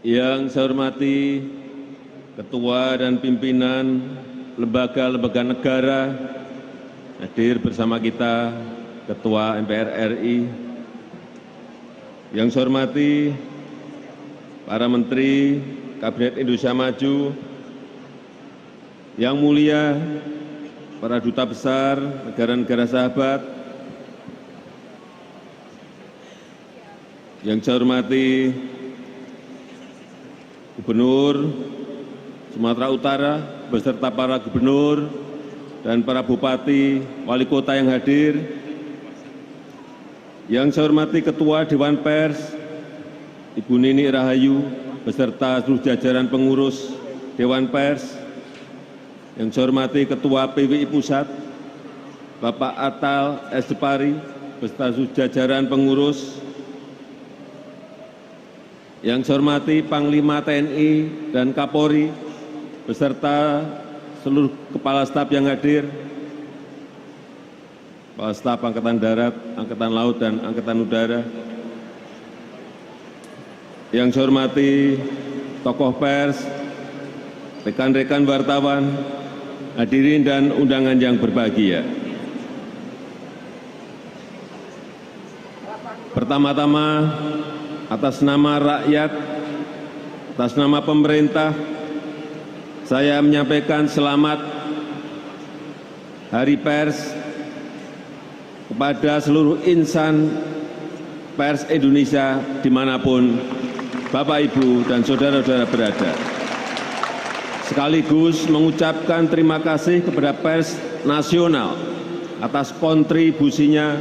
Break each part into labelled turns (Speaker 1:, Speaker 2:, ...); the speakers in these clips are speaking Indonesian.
Speaker 1: Yang saya hormati Ketua dan pimpinan lembaga-lembaga negara, hadir bersama kita Ketua MPR RI. Yang saya hormati para Menteri Kabinet Indonesia Maju, yang mulia para duta besar negara-negara sahabat, yang saya hormati Gubernur Sumatera Utara beserta para gubernur dan para bupati, wali kota yang hadir, yang saya hormati Ketua Dewan Pers, Ibu Nini Rahayu, beserta seluruh jajaran pengurus Dewan Pers, yang saya hormati Ketua PWI Pusat, Bapak Atal Estepari, beserta seluruh jajaran pengurus, yang saya hormati Panglima TNI dan Kapolri, beserta seluruh kepala staf yang hadir, kepala staf Angkatan Darat, Angkatan Laut, dan Angkatan Udara. Yang saya hormati tokoh pers, rekan-rekan wartawan, hadirin dan undangan yang berbahagia. Pertama-tama, atas nama rakyat, atas nama pemerintah, saya menyampaikan selamat Hari Pers kepada seluruh insan pers Indonesia dimanapun Bapak, Ibu, dan saudara-saudara berada. Sekaligus mengucapkan terima kasih kepada pers nasional atas kontribusinya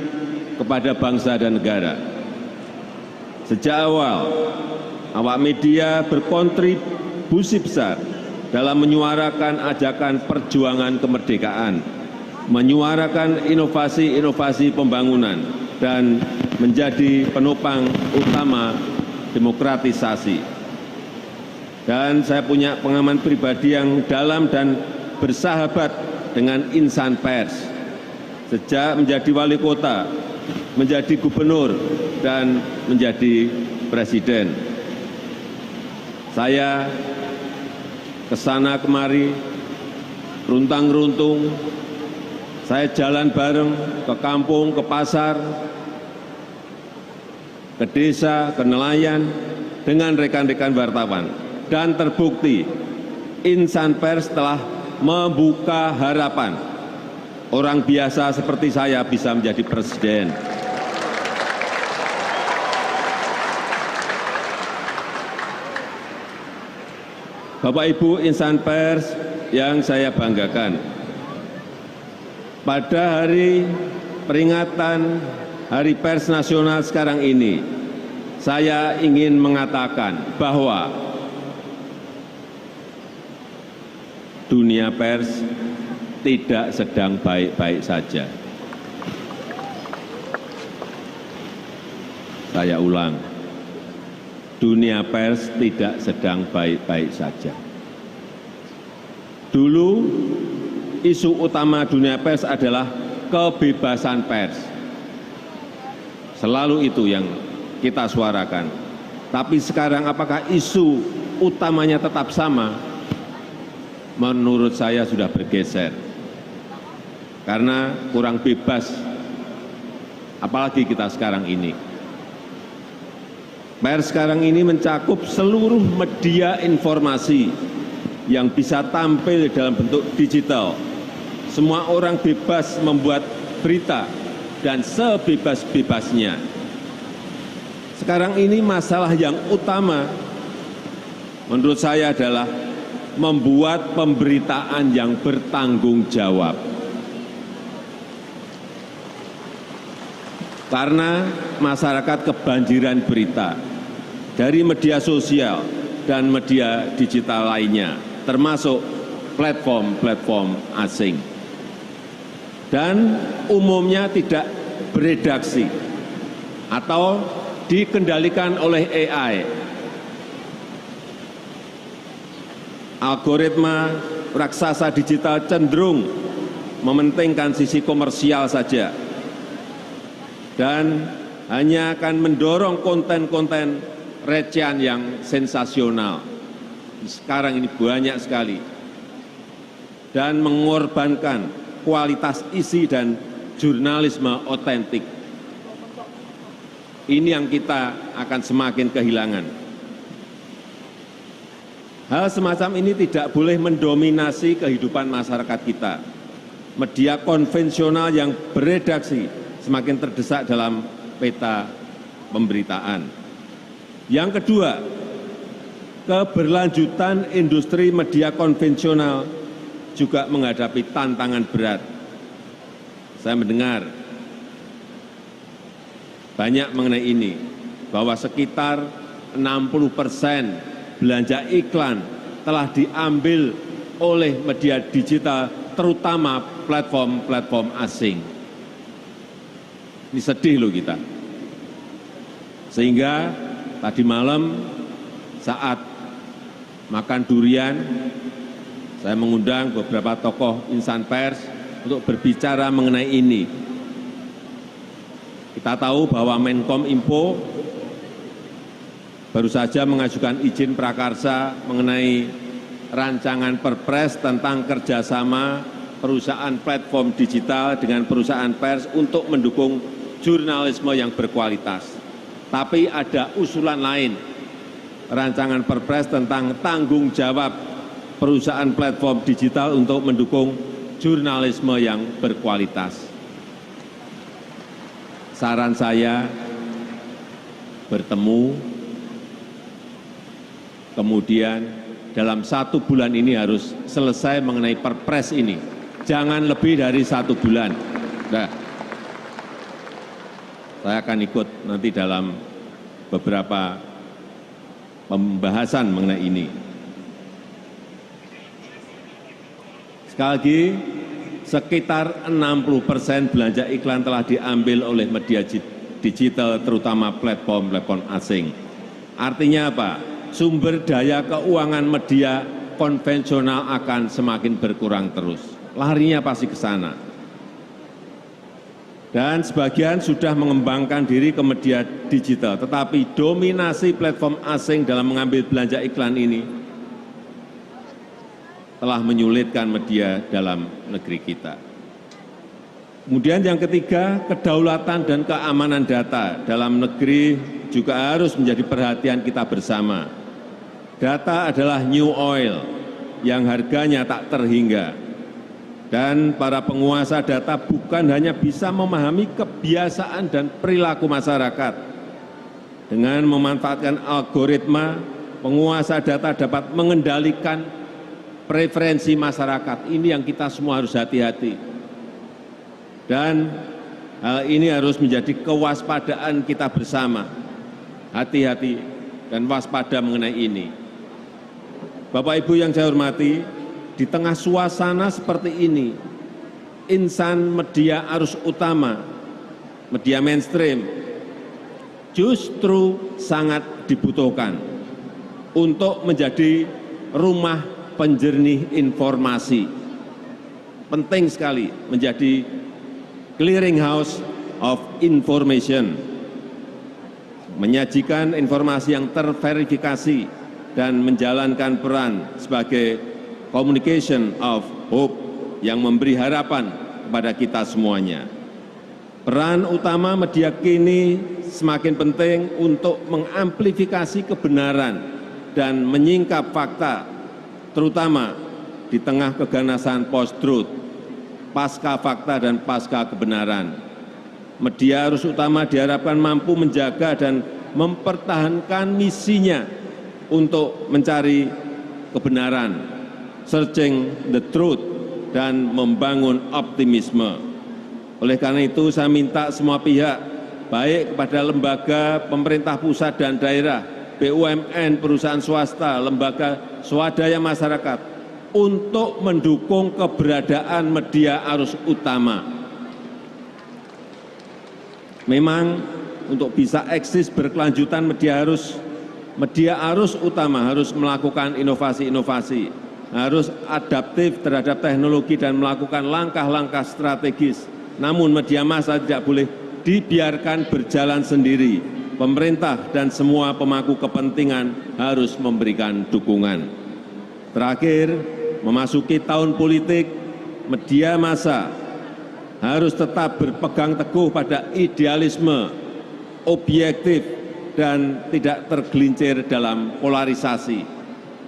Speaker 1: kepada bangsa dan negara. Sejak awal, awak media berkontribusi besar dalam menyuarakan ajakan perjuangan kemerdekaan, menyuarakan inovasi-inovasi pembangunan, dan menjadi penopang utama demokratisasi. Dan saya punya pengalaman pribadi yang dalam dan bersahabat dengan insan pers. Sejak menjadi wali kota, menjadi gubernur, dan menjadi presiden. Saya kesana kemari, runtang-runtung, saya jalan bareng ke kampung, ke pasar, ke desa, ke nelayan, dengan rekan-rekan wartawan. Dan terbukti, insan pers telah membuka harapan orang biasa seperti saya bisa menjadi presiden. Bapak Ibu insan pers yang saya banggakan, pada hari peringatan Hari Pers Nasional sekarang ini, saya ingin mengatakan bahwa dunia pers tidak sedang baik-baik saja. Saya ulang, dunia pers tidak sedang baik-baik saja. Dulu, isu utama dunia pers adalah kebebasan pers. Selalu itu yang kita suarakan. Tapi sekarang apakah isu utamanya tetap sama? Menurut saya sudah bergeser. Karena kurang bebas, apalagi kita sekarang ini. Pers sekarang ini mencakup seluruh media informasi yang bisa tampil dalam bentuk digital. Semua orang bebas membuat berita dan sebebas-bebasnya. Sekarang ini masalah yang utama menurut saya adalah membuat pemberitaan yang bertanggung jawab. Karena masyarakat kebanjiran berita dari media sosial dan media digital lainnya, termasuk platform-platform asing. Dan umumnya tidak beredaksi atau dikendalikan oleh AI. Algoritma raksasa digital cenderung mementingkan sisi komersial saja dan hanya akan mendorong konten-konten recehan yang sensasional. Sekarang ini banyak sekali. Dan mengorbankan kualitas isi dan jurnalisme otentik. Ini yang kita akan semakin kehilangan. Hal semacam ini tidak boleh mendominasi kehidupan masyarakat kita. Media konvensional yang beredaksi semakin terdesak dalam peta pemberitaan. Yang kedua, keberlanjutan industri media konvensional juga menghadapi tantangan berat. Saya mendengar banyak mengenai ini, bahwa sekitar 60% belanja iklan telah diambil oleh media digital, terutama platform-platform asing. Ini sedih loh kita. Sehingga tadi malam saat makan durian, saya mengundang beberapa tokoh insan pers untuk berbicara mengenai ini. Kita tahu bahwa Menkominfo baru saja mengajukan izin prakarsa mengenai rancangan perpres tentang kerjasama perusahaan platform digital dengan perusahaan pers untuk mendukung jurnalisme yang berkualitas. Tapi ada usulan lain, rancangan perpres tentang tanggung jawab perusahaan platform digital untuk mendukung jurnalisme yang berkualitas. Saran saya, bertemu, kemudian dalam 1 bulan ini harus selesai mengenai perpres ini. Jangan lebih dari 1 bulan. Nah, saya akan ikut nanti dalam beberapa pembahasan mengenai ini. Sekali lagi, sekitar 60% belanja iklan telah diambil oleh media digital, terutama platform-platform asing. Artinya apa? Sumber daya keuangan media konvensional akan semakin berkurang terus. Larinya pasti ke sana. Dan sebagian sudah mengembangkan diri ke media digital, tetapi dominasi platform asing dalam mengambil belanja iklan ini telah menyulitkan media dalam negeri kita. Kemudian yang ketiga, kedaulatan dan keamanan data dalam negeri juga harus menjadi perhatian kita bersama. Data adalah new oil yang harganya tak terhingga. Dan para penguasa data bukan hanya bisa memahami kebiasaan dan perilaku masyarakat. Dengan memanfaatkan algoritma, penguasa data dapat mengendalikan preferensi masyarakat. Ini yang kita semua harus hati-hati. Dan hal ini harus menjadi kewaspadaan kita bersama. Hati-hati dan waspada mengenai ini. Bapak Ibu yang saya hormati, di tengah suasana seperti ini, insan media arus utama, media mainstream, justru sangat dibutuhkan untuk menjadi rumah penjernih informasi. Penting sekali menjadi clearing house of information, menyajikan informasi yang terverifikasi dan menjalankan peran sebagai communication of hope yang memberi harapan kepada kita semuanya. Peran utama media kini semakin penting untuk mengamplifikasi kebenaran dan menyingkap fakta, terutama di tengah keganasan post-truth, pasca fakta dan pasca kebenaran. Media arus utama diharapkan mampu menjaga dan mempertahankan misinya untuk mencari kebenaran, searching the truth, dan membangun optimisme. Oleh karena itu, saya minta semua pihak, baik kepada lembaga pemerintah pusat dan daerah, BUMN, perusahaan swasta, lembaga swadaya masyarakat, untuk mendukung keberadaan media arus utama. Memang untuk bisa eksis berkelanjutan media arus utama harus melakukan inovasi-inovasi, harus adaptif terhadap teknologi dan melakukan langkah-langkah strategis. Namun media massa tidak boleh dibiarkan berjalan sendiri. pemerintah dan semua pemangku kepentingan harus memberikan dukungan. Terakhir, memasuki tahun politik, media massa harus tetap berpegang teguh pada idealisme, objektif, dan tidak tergelincir dalam polarisasi.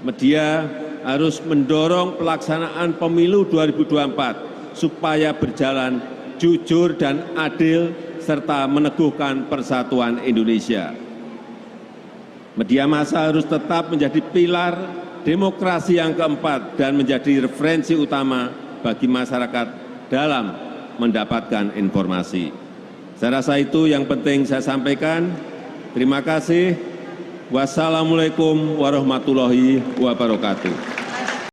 Speaker 1: Media harus mendorong pelaksanaan pemilu 2024 supaya berjalan jujur dan adil serta meneguhkan persatuan Indonesia. Media massa harus tetap menjadi pilar demokrasi yang keempat dan menjadi referensi utama bagi masyarakat dalam mendapatkan informasi. Saya rasa itu yang penting saya sampaikan. Terima kasih. Wassalamualaikum warahmatullahi wabarakatuh.